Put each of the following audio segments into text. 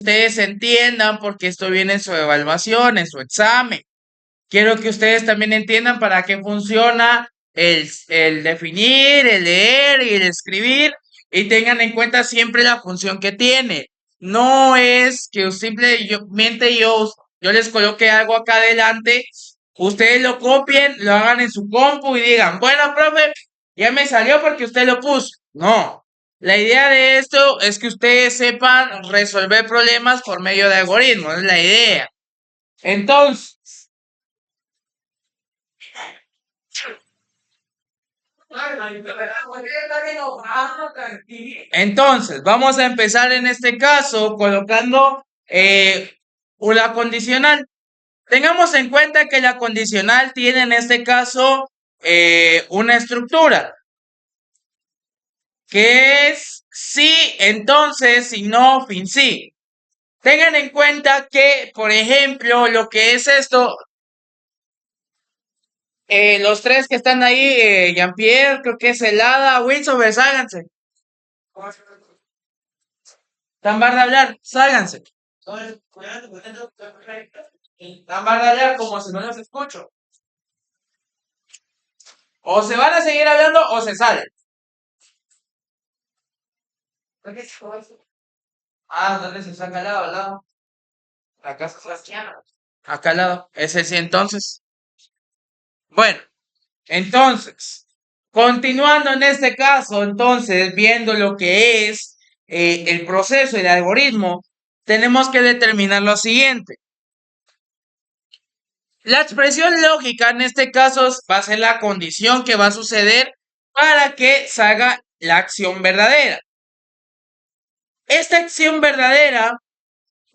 ustedes entiendan por qué esto viene en su evaluación, en su examen. Quiero que ustedes también entiendan para qué funciona el definir, el leer y el escribir y tengan en cuenta siempre la función que tiene. No es que simplemente yo les coloque algo acá adelante, ustedes lo copien, lo hagan en su compu y digan, bueno, profe, ya me salió porque usted lo puso. No. La idea de esto es que ustedes sepan resolver problemas por medio de algoritmos, es la idea. Entonces, vamos a empezar en este caso colocando una condicional. Tengamos en cuenta que la condicional tiene en este caso una estructura que es sí, entonces, si no, fin sí. Tengan en cuenta que, por ejemplo, lo que es esto, los tres que están ahí, Jean-Pierre, creo que es Helada, Wilson, pues, sálganse. Están bar de hablar, sálganse. Están bar de hablar como si no los escucho. O se van a seguir hablando o se salen. Ah, ¿dónde se saca al lado, al lado? Acá está. Acá al lado. Ese sí, entonces. Bueno, entonces, continuando en este caso, entonces, viendo lo que es el proceso, el algoritmo, tenemos que determinar lo siguiente. La expresión lógica en este caso va a ser la condición que va a suceder para que salga la acción verdadera. Esta acción verdadera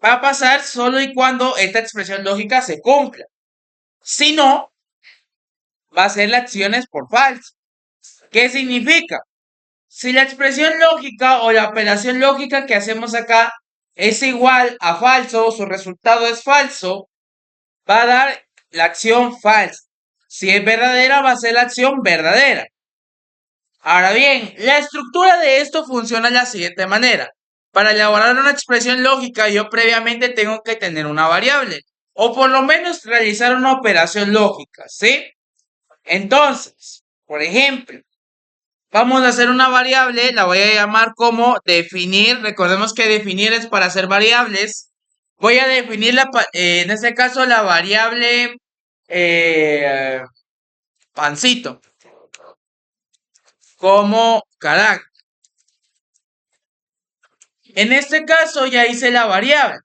va a pasar solo y cuando esta expresión lógica se cumpla. Si no, va a ser la acciones por falso. ¿Qué significa? Si la expresión lógica o la operación lógica que hacemos acá es igual a falso, su resultado es falso, va a dar la acción falsa. Si es verdadera, va a ser la acción verdadera. Ahora bien, la estructura de esto funciona de la siguiente manera. Para elaborar una expresión lógica, yo previamente tengo que tener una variable, o por lo menos realizar una operación lógica, ¿sí? Entonces, por ejemplo, vamos a hacer una variable, la voy a llamar como definir. Recordemos que definir es para hacer variables. Voy a definir en este caso la variable eh, pancito como carácter. En este caso ya hice la variable.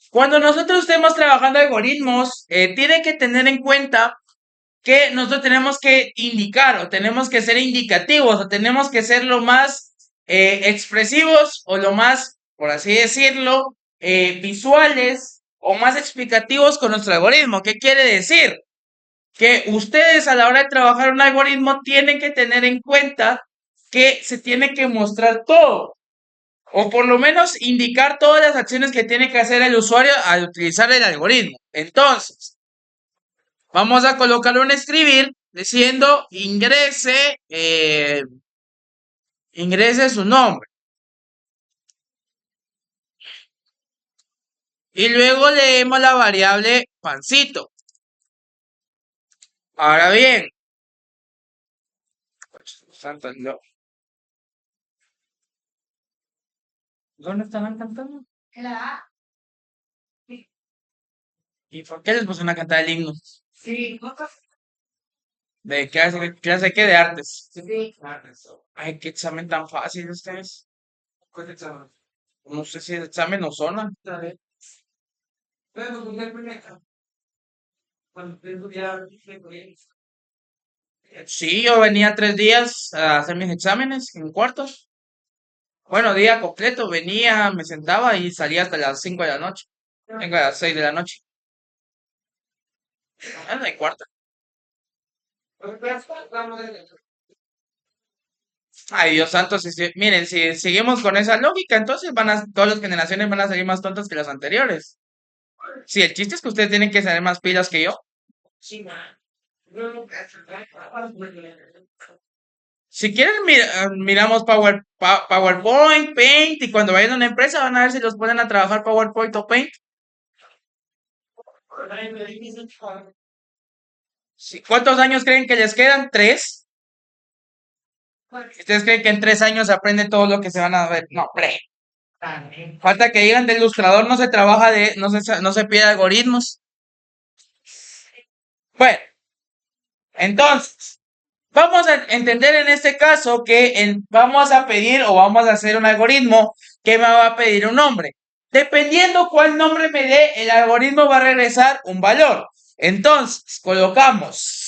Cuando nosotros estemos trabajando algoritmos, tienen que tener en cuenta que nosotros tenemos que indicar o tenemos que ser indicativos o tenemos que ser lo más expresivos o lo más, por así decirlo, visuales o más explicativos con nuestro algoritmo. ¿Qué quiere decir? Que ustedes a la hora de trabajar un algoritmo tienen que tener en cuenta que se tiene que mostrar todo. O por lo menos indicar todas las acciones que tiene que hacer el usuario al utilizar el algoritmo. Entonces, vamos a colocar un escribir diciendo ingrese su nombre. Y luego leemos la variable pancito. Ahora bien, ¿dónde estaban cantando? ¿Y por qué les puse una cantada del himno? ¿De clase qué? De artes. Ay, qué examen tan fácil ustedes. No sé si el examen o zona. Sí, yo venía 3 días a hacer mis exámenes en cuartos. Bueno, día completo, venía, me sentaba y salía hasta las 5 de la noche. Vengo a las 6 de la noche. Ah, de cuarto. Ay, Dios santo, miren, si seguimos con esa lógica, entonces todas las generaciones van a salir más tontas que las anteriores. Sí, el chiste es que ustedes tienen que tener más pilas que yo. Si quieren, miramos PowerPoint, Paint, y cuando vayan a una empresa van a ver si los ponen a trabajar PowerPoint o Paint. ¿Cuántos años creen que les quedan? ¿3? ¿Ustedes creen que en 3 años se aprende todo lo que se van a ver? No, hombre. Falta que digan de ilustrador, no se trabaja no se pide algoritmos. Bueno, entonces, vamos a entender en este caso que vamos a pedir o vamos a hacer un algoritmo que me va a pedir un nombre. Dependiendo cuál nombre me dé, el algoritmo va a regresar un valor. Entonces, colocamos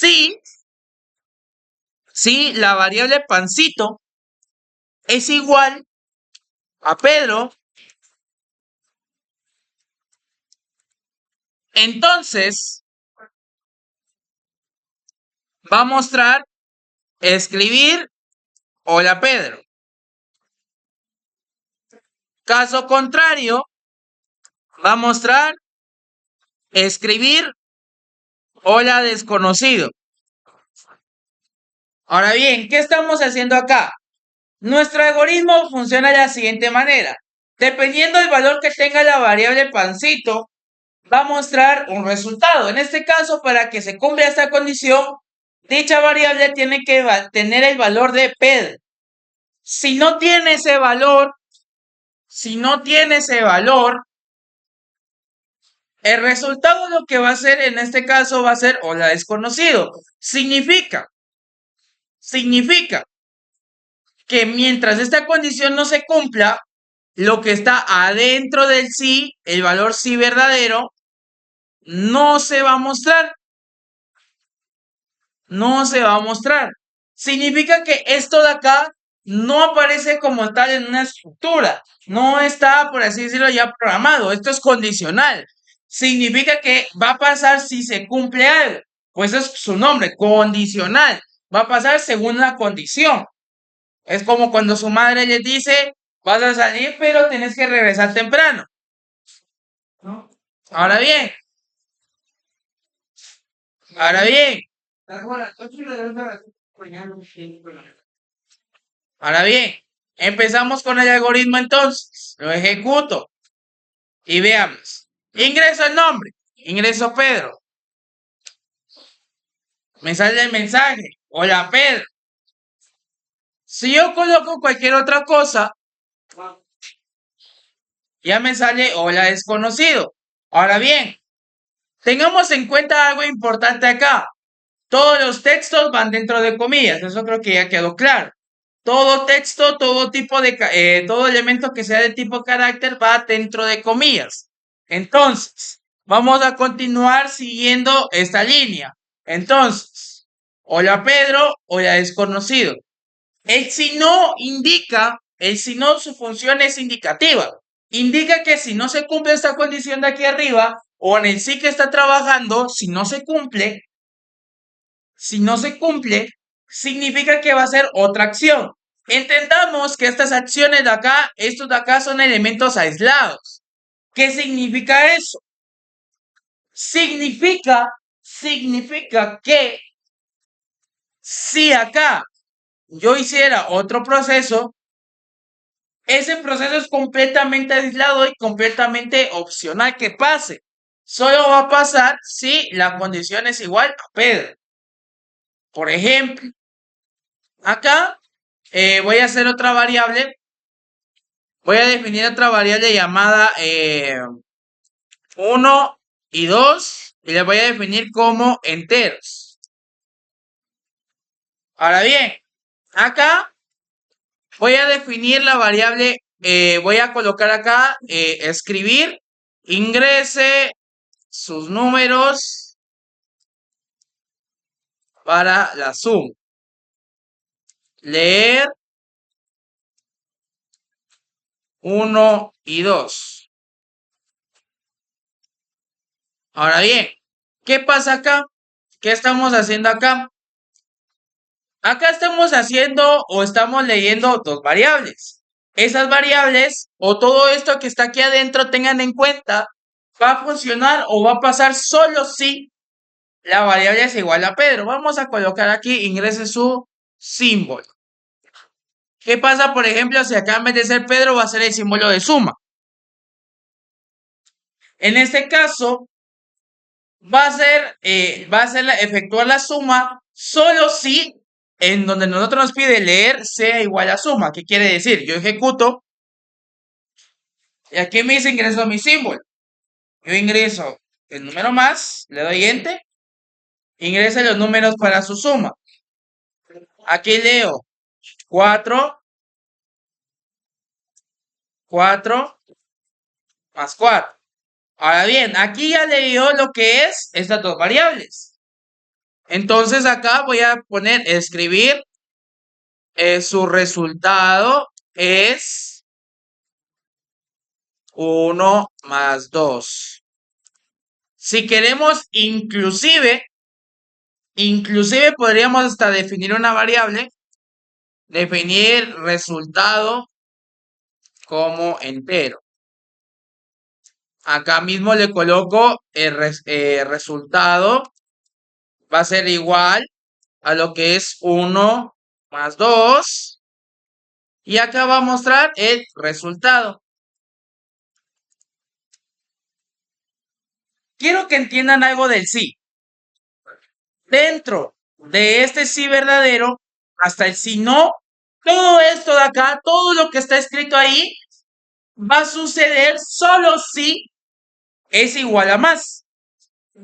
si la variable pancito es igual a Pedro, entonces va a mostrar escribir hola Pedro. Caso contrario, va a mostrar escribir hola desconocido. Ahora bien, ¿qué estamos haciendo acá? Nuestro algoritmo funciona de la siguiente manera. Dependiendo del valor que tenga la variable pancito, va a mostrar un resultado. En este caso, para que se cumpla esta condición, dicha variable tiene que tener el valor de Pedro. Si no tiene ese valor, el resultado lo que va a hacer en este caso va a ser hola desconocido. Significa que mientras esta condición no se cumpla, lo que está adentro del sí, el valor sí verdadero, no se va a mostrar. No se va a mostrar. Significa que esto de acá no aparece como tal en una estructura. No está, por así decirlo, ya programado. Esto es condicional. Significa que va a pasar si se cumple algo. Pues es su nombre, condicional. Va a pasar según la condición. Es como cuando su madre les dice, vas a salir, pero tienes que regresar temprano. Ahora bien, ahora bien, ahora bien, empezamos con el algoritmo entonces. Lo ejecuto y veamos. Ingreso el nombre. Ingreso Pedro. Me sale el mensaje. Hola Pedro. Si yo coloco cualquier otra cosa, ya me sale hola desconocido. Ahora bien, tengamos en cuenta algo importante acá. Todos los textos van dentro de comillas. Eso creo que ya quedó claro. Todo texto, todo elemento que sea de tipo carácter va dentro de comillas. Entonces, vamos a continuar siguiendo esta línea. Entonces, hola Pedro, hola desconocido. El si no, su función es indicativa. Indica que si no se cumple esta condición de aquí arriba, o en el sí que está trabajando, si no se cumple, significa que va a ser otra acción. Entendamos que estas acciones de acá, estos de acá son elementos aislados. ¿Qué significa eso? Significa que si acá yo hiciera otro proceso, ese proceso es completamente aislado y completamente opcional que pase. Solo va a pasar si la condición es igual a Pedro. Por ejemplo, acá voy a hacer otra variable. Voy a definir otra variable llamada 1 y 2 y le voy a definir como enteros. Ahora bien, acá voy a definir la variable, voy a colocar acá escribir, ingrese sus números para la suma. Leer 1 y 2. Ahora bien, ¿qué pasa acá? ¿Qué estamos haciendo acá? Acá estamos haciendo o estamos leyendo dos variables. Esas variables o todo esto que está aquí adentro, tengan en cuenta, va a funcionar o va a pasar solo si la variable es igual a Pedro. Vamos a colocar aquí, ingrese su símbolo. ¿Qué pasa, por ejemplo, si acá en vez de ser Pedro va a ser el símbolo de suma? En este caso, efectuar la suma solo si en donde nosotros nos pide leer sea igual a suma. ¿Qué quiere decir? Yo ejecuto y aquí me dice ingreso a mi símbolo. Yo ingreso el número más, le doy enter, ingresa los números para su suma. Aquí leo 4 más 4. Ahora bien, aquí ya leyó lo que es estas dos variables. Entonces acá voy a poner, escribir, su resultado es 1 más 2. Si queremos, inclusive podríamos hasta definir una variable, definir resultado como entero. Acá mismo le coloco el resultado, va a ser igual a lo que es 1 más 2. Y acá va a mostrar el resultado. Quiero que entiendan algo del sí. Dentro de este sí verdadero, hasta el sí no, todo esto de acá, todo lo que está escrito ahí, va a suceder solo si es igual a más.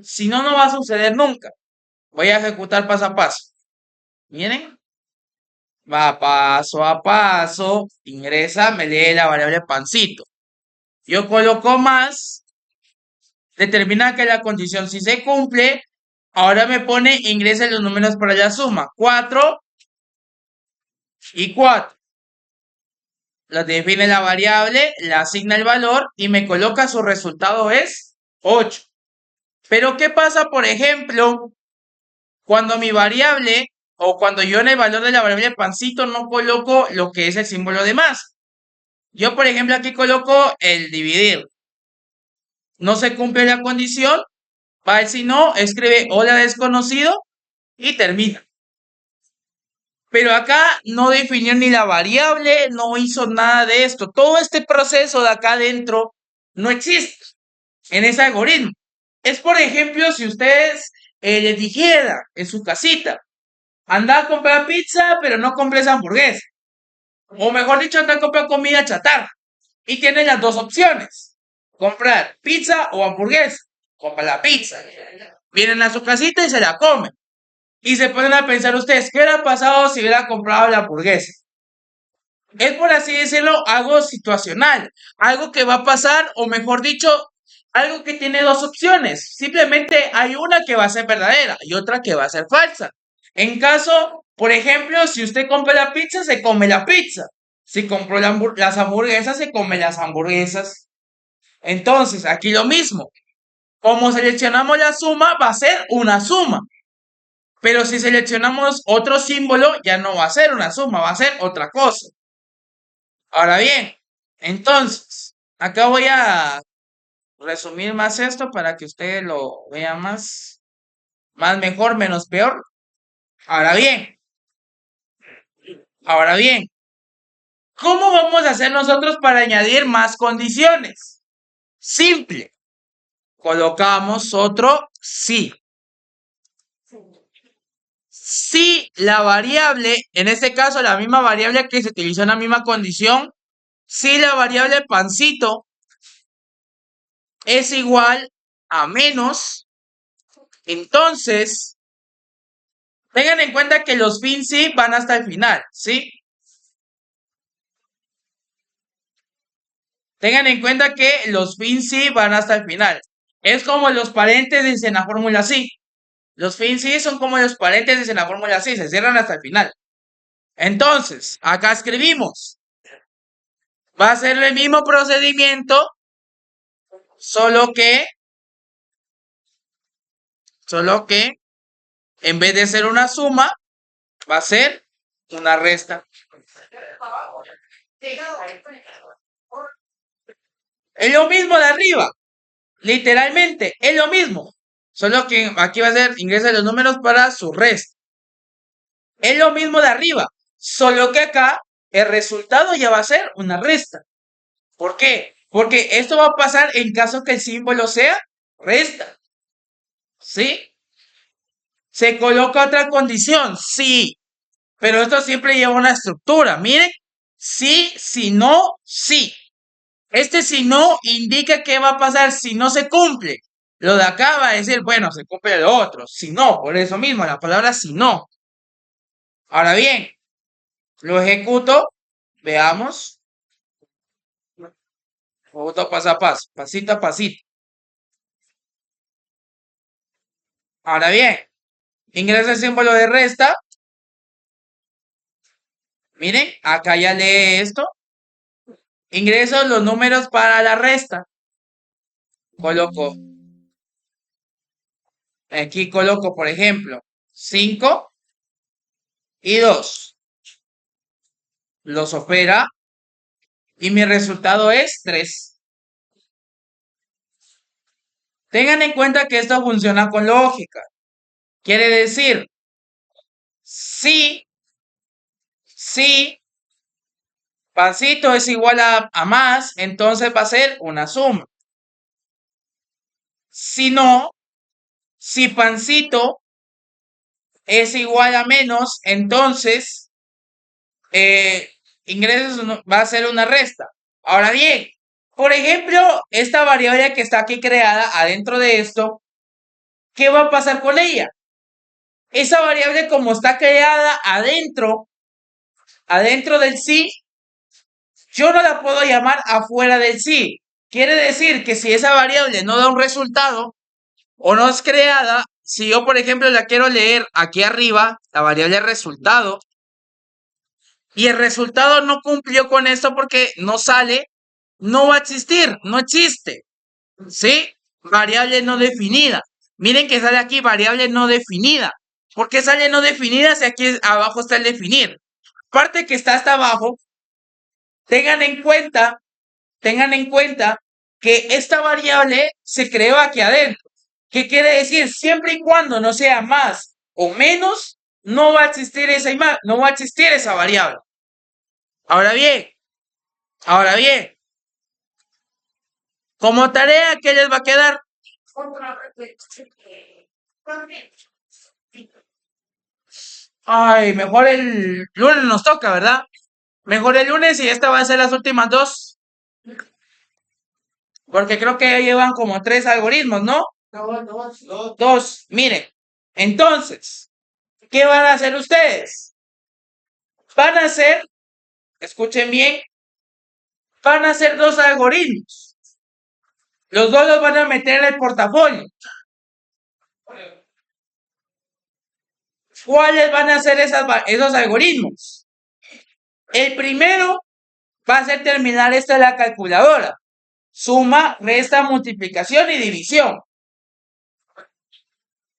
Si no, no va a suceder nunca. Voy a ejecutar paso a paso. Miren. Va paso a paso. Ingresa, me lee la variable pancito. Yo coloco más. Determina que la condición sí se cumple. Ahora me pone, ingresa los números para la suma. 4 y 4. Lo define la variable, le asigna el valor y me coloca su resultado es 8. Pero ¿qué pasa, por ejemplo, cuando mi variable o cuando yo en el valor de la variable pancito no coloco lo que es el símbolo de más? Yo, por ejemplo, aquí coloco el dividir. No se cumple la condición, va el si no, escribe hola desconocido y termina. Pero acá no definió ni la variable, no hizo nada de esto. Todo este proceso de acá adentro no existe en ese algoritmo. Es, por ejemplo, si ustedes les dijera en su casita, anda a comprar pizza, pero no compres hamburguesa. O mejor dicho, anda a comprar comida chatarra. Y tiene las dos opciones. Comprar pizza o hamburguesa. Compra la pizza. Vienen a su casita y se la comen. Y se ponen a pensar ustedes, ¿qué hubiera pasado si hubiera comprado la hamburguesa? Es, por así decirlo, algo situacional, algo que va a pasar, o mejor dicho, algo que tiene dos opciones. Simplemente hay una que va a ser verdadera y otra que va a ser falsa. En caso, por ejemplo, si usted compra la pizza, se come la pizza. Si compró las hamburguesas, se come las hamburguesas. Entonces, aquí lo mismo. Como seleccionamos la suma, va a ser una suma. Pero si seleccionamos otro símbolo, ya no va a ser una suma, va a ser otra cosa. Ahora bien, entonces, acá voy a resumir más esto para que ustedes lo vean más mejor, menos peor. Ahora bien, ahora bien, ¿cómo vamos a hacer nosotros para añadir más condiciones? Simple. Colocamos otro sí. Si la variable, en este caso la misma variable que se utilizó en la misma condición, si la variable pancito es igual a menos, entonces tengan en cuenta que los fin sí van hasta el final, ¿sí? Tengan en cuenta que los fin sí van hasta el final. Es como los paréntesis en la fórmula sí. Los fin sí son como los paréntesis en la fórmula sí, se cierran hasta el final. Entonces, acá escribimos. Va a ser el mismo procedimiento, solo que en vez de ser una suma, va a ser una resta. Es lo mismo de arriba, literalmente, es lo mismo. Solo que aquí va a ser ingresa los números para su resta. Es lo mismo de arriba, solo que acá el resultado ya va a ser una resta. ¿Por qué? Porque esto va a pasar en caso que el símbolo sea resta. ¿Sí? ¿Se coloca otra condición? Sí. Pero esto siempre lleva una estructura. Miren, sí, si no, sí. Este si no indica qué va a pasar si no se cumple. Lo de acá va a decir, bueno, se cumple lo otro. Si no, por eso mismo, la palabra si no. Ahora bien, lo ejecuto. Veamos. Ejecuto paso a paso, pasito a pasito. Ahora bien, ingreso el símbolo de resta. Miren, acá ya lee esto. Ingreso los números para la resta. Coloco. Aquí coloco, por ejemplo, 5 y 2. Los opera y mi resultado es 3. Tengan en cuenta que esto funciona con lógica. Quiere decir, si pancito es igual a más, entonces va a ser una suma. Si no, si pancito es igual a menos, entonces ingresos va a ser una resta. Ahora bien, por ejemplo, esta variable que está aquí creada adentro de esto, ¿qué va a pasar con ella? Esa variable como está creada adentro del sí, yo no la puedo llamar afuera del sí. Quiere decir que si esa variable no da un resultado o no es creada, si yo por ejemplo la quiero leer aquí arriba, la variable resultado, y el resultado no cumplió con esto porque no sale, no va a existir, no existe. ¿Sí? Variable no definida. Miren que sale aquí variable no definida. ¿Por qué sale no definida si aquí abajo está el definir? Parte que está hasta abajo, tengan en cuenta que esta variable se creó aquí adentro. ¿Qué quiere decir? Siempre y cuando no sea más o menos, no va a existir no va a existir esa variable. Ahora bien, como tarea, ¿qué les va a quedar? Ay, mejor el lunes nos toca, ¿verdad? Mejor el lunes y esta va a ser las últimas dos. Porque creo que ya llevan como 3 algoritmos, ¿no? Dos. Miren. Entonces, ¿qué van a hacer ustedes? Van a hacer, escuchen bien, van a hacer 2 algoritmos. Los dos los van a meter en el portafolio. ¿Cuáles van a ser esos algoritmos? El primero va a ser terminar esta de la calculadora. Suma, resta, multiplicación y división.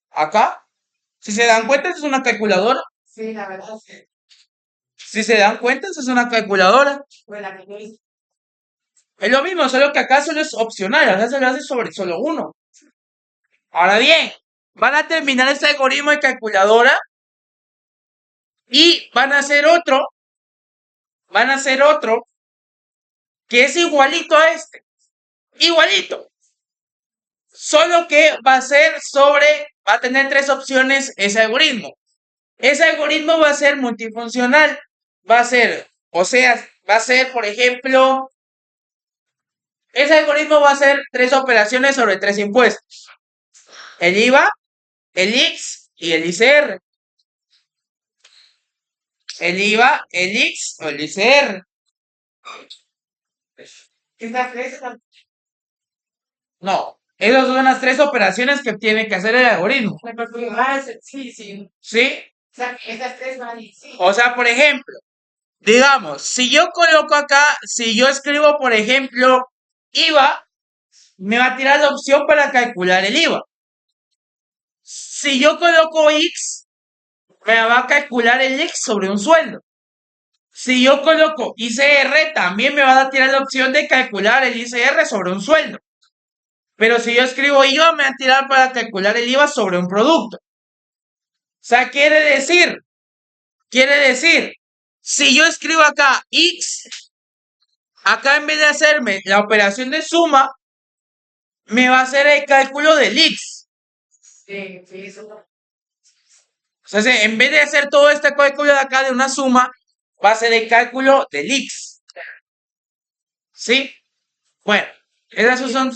Acá, si se dan cuenta, es una calculadora. Sí, la verdad, sí. Si se dan cuenta, es una calculadora. Es lo mismo, solo que acá solo es opcional, acá se lo hace sobre solo uno. Ahora bien, van a terminar este algoritmo de calculadora y van a hacer otro que es igualito a este. Igualito. Solo que va a tener 3 opciones ese algoritmo. Ese algoritmo va a ser multifuncional. Va a ser, por ejemplo, ese algoritmo va a hacer 3 operaciones sobre 3 impuestos. El IVA, el IX y el ICR. El IVA, el IX o el ICR. No, esas son las 3 operaciones que tiene que hacer el algoritmo. Sí, sí. ¿Sí? O sea, esas 3 van y sí. O sea, por ejemplo, digamos, si yo coloco acá, si yo escribo, por ejemplo, IVA, me va a tirar la opción para calcular el IVA. Si yo coloco X, me va a calcular el X sobre un sueldo. Si yo coloco ICR, también me va a tirar la opción de calcular el ICR sobre un sueldo. Pero si yo escribo IVA, me va a tirar para calcular el IVA sobre un producto. O sea, quiere decir, Si yo escribo acá x, acá en vez de hacerme la operación de suma, me va a hacer el cálculo del x. Sí, sí, eso. O sea, en vez de hacer todo este cálculo de acá de una suma, va a ser el cálculo del x. ¿Sí? Bueno, esas son...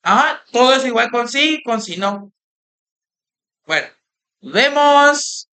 Ajá, todo es igual con sí, con si no. Bueno, nos vemos.